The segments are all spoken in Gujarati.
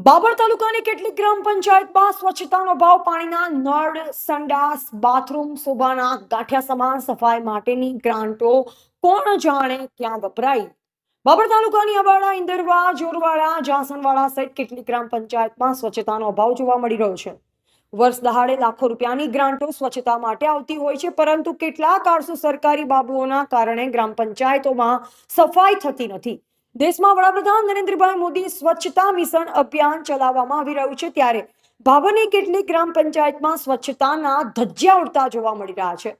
બાબર તાલુકાની કેટલીક ગ્રામ પંચાયતમાં સ્વચ્છતાનો અભાવ, પાણીના નળ, સંડાસ, બાથરૂમ, શોભાના ગાંઠિયા સમાન સફાઈ માટેની ગ્રાન્ટો કોણ જાણે ક્યાં વપરાઈ. બાબર તાલુકાની અબાડા, ઇન્દરવા, જોરવાડા, જાસણવાડા સહિત કેટલીક ગ્રામ પંચાયતમાં સ્વચ્છતાનો અભાવ જોવા મળી રહ્યો છે. વર્ષ દહાડે લાખો રૂપિયાની ગ્રાન્ટો સ્વચ્છતા માટે આવતી હોય છે, પરંતુ કેટલાક આળસુ સરકારી બાબુઓના કારણે ગ્રામ પંચાયતોમાં સફાઈ થતી નથી. દેશમાં વડાપ્રધાન નરેન્દ્રભાઈ મોદી સ્વચ્છતા મિશન અભિયાન ચલાવવામાં આવી રહ્યું છે, ત્યારે ભાભરની કેટલીક ગ્રામ પંચાયતમાં સ્વચ્છતાના ધજ્જિયા ઉડતા જોવા મળી રહ્યા છે.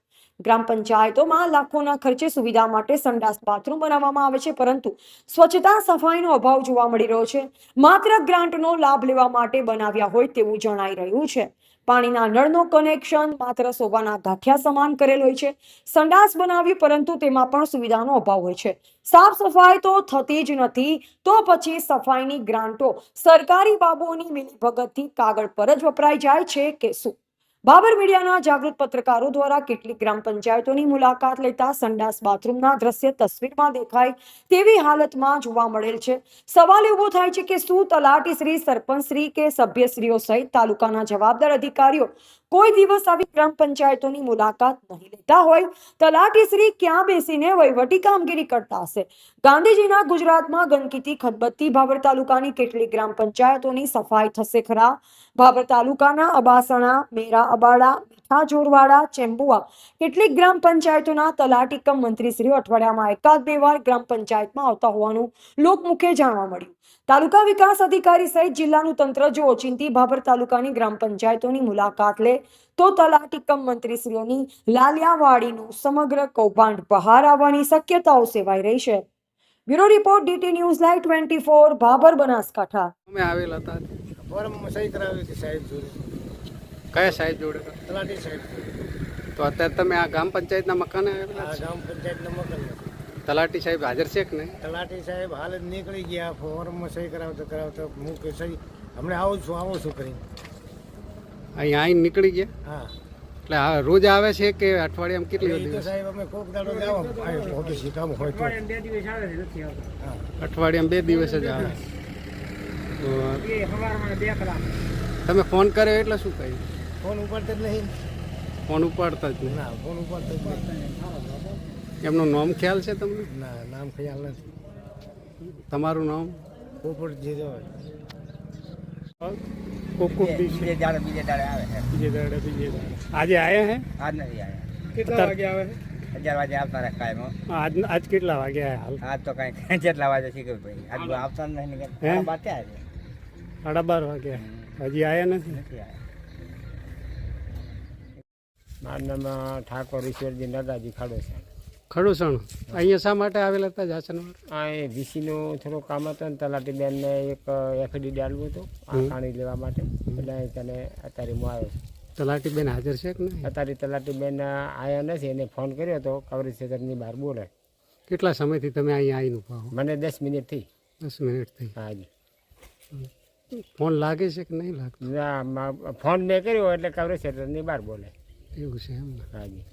ગ્રામ પંચાયતોમાં લાખોના ખર્ચે સુવિધા માટે સંડાસ, બાથરૂમ બનાવવામાં આવે છે, પરંતુ સ્વચ્છતા સફાઈનો અભાવ જોવા મળી રહ્યો છે. માત્ર ગ્રાન્ટનો લાભ લેવા માટે બનાવ્યા હોય તેવું જણાઈ રહ્યું છે. પાણીના નળનો કનેક્શન માત્ર શોભાના ગાંઠિયા સમાન કરેલ હોય છે. સંડાસ બનાવી, પરંતુ તેમાં પણ સુવિધાનો અભાવ હોય છે. સાફ સફાઈ તો થતી જ નથી, તો પછી સફાઈની ગ્રાન્ટો સરકારી બાબુઓની મિલીભગતથી કાગળ પર જ વપરાઈ જાય છે કે શું? બાબર મીડિયાના જાગૃત પત્રકારો દ્વારા કેટલીક ગ્રામ પંચાયતોની મુલાકાત લેતા સંડાસ, બાથરૂમના દ્રશ્ય તસવીરમાં દેખાય તેવી હાલતમાં જોવા મળેલ છે. સવાલ ઉભો થાય છે કે શું તલાટી શ્રી, સરપંચ શ્રી કે સભ્યશ્રીઓ સહિત તાલુકાના જવાબદાર અધિકારીઓ કોઈ દિવસ આવી ગ્રામ પંચાયતોની મુલાકાત નહીં લેતા હોય? તલાટી શ્રી ક્યાં બેસીને વહીવટી કામગીરી કરતા હશે? ગાંધીજીના ગુજરાતમાં ગંદકીથી ખદબદતી બાબર તાલુકાની કેટલીક ગ્રામ પંચાયતોની સફાઈ થશે ખરા? બાબર તાલુકાના અબાસણા, મેરા, અબાડા, મીઠા, જોરવાડા, ચેમ્બુઆ કેટલીક ગ્રામ પંચાયતોના તલાટી કમ મંત્રીશ્રીઓ અઠવાડિયામાં એકાદ બે વાર ગ્રામ પંચાયતમાં આવતા હોવાનું લોકમુખે જાણવા મળ્યું. તાલુકા વિકાસ અધિકારી સહિત જિલ્લાનું તંત્ર જો ઓચિંતી બાબર તાલુકાની ગ્રામ પંચાયતોની મુલાકાત લે તો તલાટી કમ મંત્રીશ્રીઓની લાલિયાવાડીનું સમગ્ર કૌભાંડ બહાર આવવાની શક્યતાઓ સેવાઈ રહી છે. Bureau report, DT news live 24, Babar, Banaskantha. અમે આવેલા હતા. ફોર્મમાં સહી કરાવી હતી સાહેબ જોડે. કયા સાહેબ જોડે? તલાટી સાહેબ. તો અત્યારે તમે આ ગ્રામ પંચાયતના મકાને આવેલા આ છો? ગ્રામ પંચાયતના મકાન. તલાટી સાહેબ હાજર છે કે નહીં? તલાટી સાહેબ હાલ જ નીકળી ગયા. ફોર્મમાં સહી કરાવતા હું કે સહી હમણાં આવું છું કરી. અહીંયા આવીને નીકળી ગયા? હા, એટલે આ રોજ આવે છે કે અઠવાડિયામાં કેટલી એ તો દિવસ? સાહેબ અમે કોક દાડો જ આવો ઓફિસે કામ હોય તો. હા, અઠવાડિયામાં 2 દિવસ જ આવે. તો તમે ફોન કર્યો એટલે શું કહ્યું? ફોન ઉપાડતા જ નહીં. ફોન ઉપાડતા જ નહીં. ના, ફોન ઉપાડતા જ નહીં. એમનું નામ ખ્યાલ છે તમને? ના, નામ ખ્યાલ નથી. તમારું નામ? પોપટજી જો બીજે દાડે આવે છે. આજે આયા હે? આજ નથી આવ્યા. કેટલા વાગે આવે? 11 વાગે આવતા રહે કાયમ. આજ કેટલા વાગે આયા હાલ? આજ તો કઈ જેટલા વાગે શીખવું ભાઈ. આજ આવતા નહીં ને હે? બાતે આવે 12:30 વાગે. હજી આયા નથી? નથી આવ્યા. મારું નામ ઠાકોર ઈશ્વરજી દાદાજી ખાડો છે. ખડુસણ. અહીંયા શા માટે આવેલા હતા જાસણવાડ? આ એ વીસીનું થોડું કામ હતું ને તલાટી બેનને એક એફડી ડાલવું હતું આ પાણી લેવા માટે, એટલે તને અત્યારે હું આવ્યો છું. તલાટી બેન હાજર છે કે નહીં? અત્યારે તલાટી બેન આવ્યા નથી, એને ફોન કર્યો હતો કવરેજ ક્ષેત્રની બહાર બોલે. કેટલા સમયથી તમે અહીંયા આવીને ઉભા હો? મને 10 મિનિટ થઈ. 10 મિનિટ થઈ. હાજી. ફોન લાગે છે કે નહીં લાગતો? ના, ફોન મેં કર્યો એટલે કવરેજ ક્ષેત્રની બહાર બોલે. એવું છે એમ ને? હાજી.